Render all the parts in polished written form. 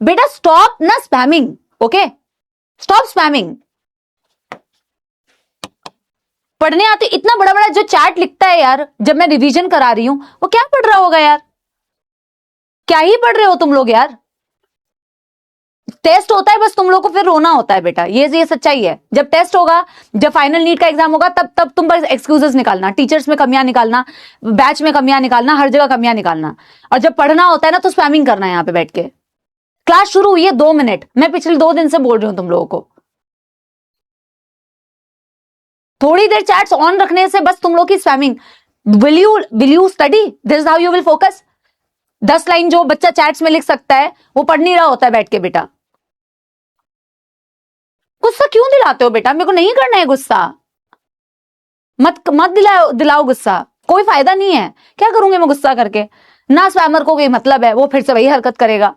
बेटा स्टॉप ना spamming, okay, stop spamming. पढ़ने आते इतना बड़ा बड़ा जो चैट लिखता है यार, जब मैं रिवीजन करा रही हूं, वो क्या पढ़ रहा होगा यार? क्या ही पढ़ रहे हो तुम लोग यार? टेस्ट होता है बस तुम लोग को फिर रोना होता है बेटा, ये सच्चाई है। जब टेस्ट होगा, जब फाइनल नीट का एग्जाम होगा, तब तुम बस एक्सक्यूजेस निकालना, टीचर्स में कमियां निकालना, बैच में कमियां निकालना, हर जगह कमियां निकालना। और जब पढ़ना होता है ना तो स्पैमिंग करना है यहां पे बैठ के। क्लास शुरू हुई है 2 मिनट, मैं पिछले 2 दिन से बोल रही हूं तुम लोगों को। थोड़ी देर चैट्स ऑन रखने से बस तुम लोग की spamming. Will you study? This is how you will focus. 10 line जो बच्चा चैट्स में लिख सकता है वो पढ़ नहीं रहा होता है बैठ के बेटा। गुस्सा क्यों दिलाते हो बेटा? मेरे को नहीं करना है गुस्सा, मत दिलाओ गुस्सा, कोई फायदा नहीं है। क्या करूंगी मैं गुस्सा करके? ना स्पैमर को कोई मतलब है, वो फिर से वही हरकत करेगा।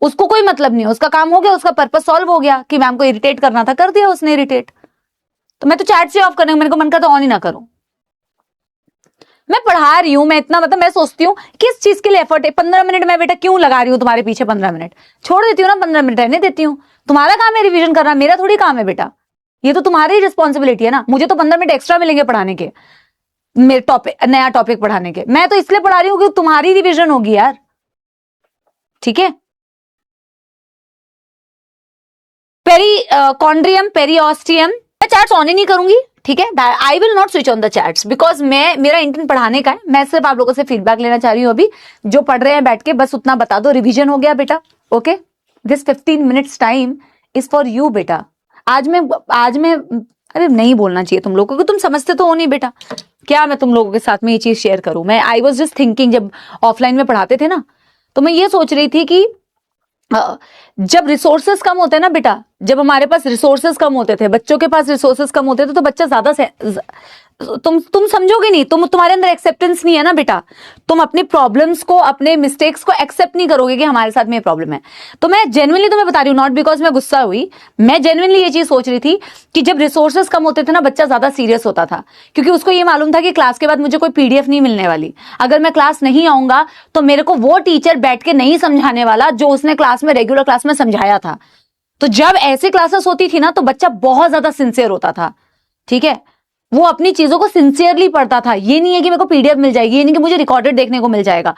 उसको कोई मतलब नहीं है, उसका काम हो गया, उसका पर्पस सॉल्व हो गया कि मैम को इरिटेट करना था, कर दिया उसने इरिटेट। तो मैं तो चैट से ऑफ करने, मेरे को मन करता ऑन ही ना करूं। मैं पढ़ा रही हूं, मैं इतना मतलब मैं सोचती हूँ किस चीज के लिए एफर्ट है। 15 मिनट मैं बेटा क्यों लगा रही हूं तुम्हारे पीछे? 15 मिनट छोड़ देती हूँ ना, 15 मिनट रहने देती हूँ। तुम्हारा काम है रिवीजन करना, मेरा थोड़ी काम है बेटा। ये तो तुम्हारी रिस्पॉन्सिबिलिटी है ना। मुझे तो 15 मिनट एक्स्ट्रा मिलेंगे पढ़ाने के, मेरे टॉपिक, नया टॉपिक पढ़ाने के। मैं तो इसलिए पढ़ा रही हूँ कि तुम्हारी रिवीजन होगी यार, ठीक है। पेरिकॉन्ड्रियम, पेरिओस्टियम, मैं चैट्स ऑन ही नहीं करूंगी, ठीक है। I will not switch on the chats because मेरा इंटेंट पढ़ाने का है। मैं सिर्फ आप लोगों से फीडबैक लेना चाह रही हूँ अभी, जो पढ़ रहे हैं बैठ के, बस उतना बता दो। रिवीजन हो गया बेटा, okay. This 15 minutes time is for you बेटा। आज मैं अरे नहीं बोलना चाहिए तुम लोगों को, तुम समझते तो हो नहीं बेटा। क्या मैं तुम लोगों के साथ में ये चीज शेयर करूं? मैं आई वॉज जस्ट थिंकिंग, जब ऑफलाइन में पढ़ाते थे ना, तो मैं ये सोच रही थी कि जब रिसोर्सेस कम होते हैं ना बेटा, जब हमारे पास रिसोर्सेस कम होते थे, बच्चों के पास रिसोर्सेस कम होते थे, तो बच्चा ज्यादा तुम समझोगे नहीं, तुम्हारे अंदर एक्सेप्टेंस नहीं है ना बेटा। तुम अपनी प्रॉब्लम्स को, अपने मिस्टेक्स को एक्सेप्ट नहीं करोगे कि हमारे साथ में ये प्रॉब्लम है। तो मैं जेन्युइनली तुम्हें बता रही हूँ, नॉट बिकॉज मैं गुस्सा हुई, मैं जेन्युइनली ये चीज सोच रही थी कि जब रिसोर्सेस कम होते थे ना, बच्चा ज्यादा सीरियस होता था, क्योंकि उसको ये मालूम था कि क्लास के बाद मुझे कोई पीडीएफ नहीं मिलने वाली। अगर मैं क्लास नहीं आऊंगा तो मेरे को वो टीचर बैठ के नहीं समझाने वाला जो उसने क्लास में, रेगुलर क्लास में समझाया था। तो जब ऐसे क्लासेस होती थी ना, तो बच्चा बहुत ज्यादा सिंसियर होता था, ठीक है। वो अपनी चीजों को सिंसियरली पढ़ता था। ये नहीं है कि मेरे को पीडीएफ मिल जाएगी, ये नहीं कि मुझे रिकॉर्डेड देखने को मिल जाएगा।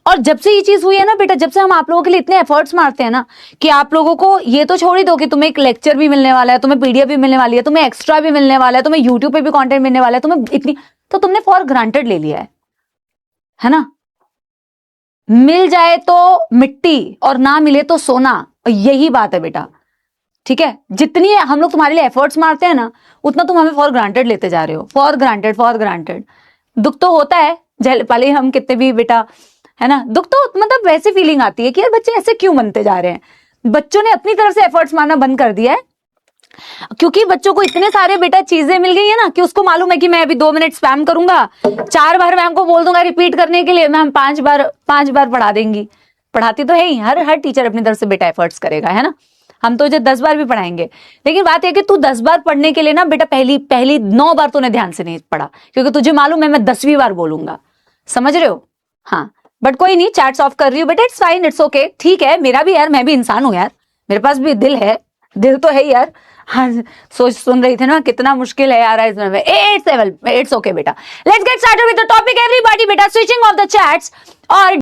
और जब से ये चीज हुई है ना बेटा, जब से हम आप लोगों के लिए इतने एफर्ट्स मारते हैं ना, कि आप लोगों को ये तो छोड़ ही दो कि तुम्हें एक लेक्चर भी मिलने वाला है, तुम्हें पीडीएफ भी मिलने वाली है, तुम्हें एक्स्ट्रा भी मिलने वाला है, तुम्हें यूट्यूब पे भी कंटेंट मिलने वाला है, तुम्हें इतनी, तो तुमने फॉर ग्रांटेड ले लिया है ना। मिल जाए तो मिट्टी और ना मिले तो सोना, यही बात है बेटा, ठीक है। जितनी हम लोग तुम्हारे लिए एफर्ट्स मारते हैं ना, उतना तुम हमें फॉर ग्रांटेड लेते जा रहे हो। For granted, for granted. दुख तो होता है, पहले हम कितने भी बेटा, है ना, दुख तो मतलब वैसी फीलिंग आती है कि यार बच्चे ऐसे क्यों बनते जा रहे हैं। बच्चों ने अपनी तरफ से एफर्ट्स मारना बंद कर दिया है, क्योंकि बच्चों को इतने सारे बेटा चीजें मिल गई है ना, कि उसको मालूम है कि मैं अभी 2 मिनट स्पैम करूंगा, 4 बार मैम को बोल दूंगा रिपीट करने के लिए, मैम 5 बार पढ़ा देंगी। पढ़ाती तो है ही, हर टीचर अपनी तरफ से बेटा एफर्ट्स करेगा, है ना। हम तो जो 10 बार भी पढ़ाएंगे, लेकिन बात यह कि तू 10 बार पढ़ने के लिए ना बेटा, पहली 9 बार तूने ध्यान से नहीं पढ़ा, क्योंकि तुझे मालूम है मैं 10वीं बार बोलूंगा। समझ रहे हो? हाँ, बट कोई नहीं, चैट्स ऑफ कर रही हूँ बेटा, इट्स फाइन, इट्स ओके, ठीक है। मेरा भी यार, मैं भी इंसान हूं यार, मेरे पास भी दिल है, दिल तो है यार। हाँ, सुन रही थे ना कितना मुश्किल है यार इसमें। इट्स ओके बेटा, let's get started with the topic everybody बेटा, स्विचिंग ऑफ द चैट्स। और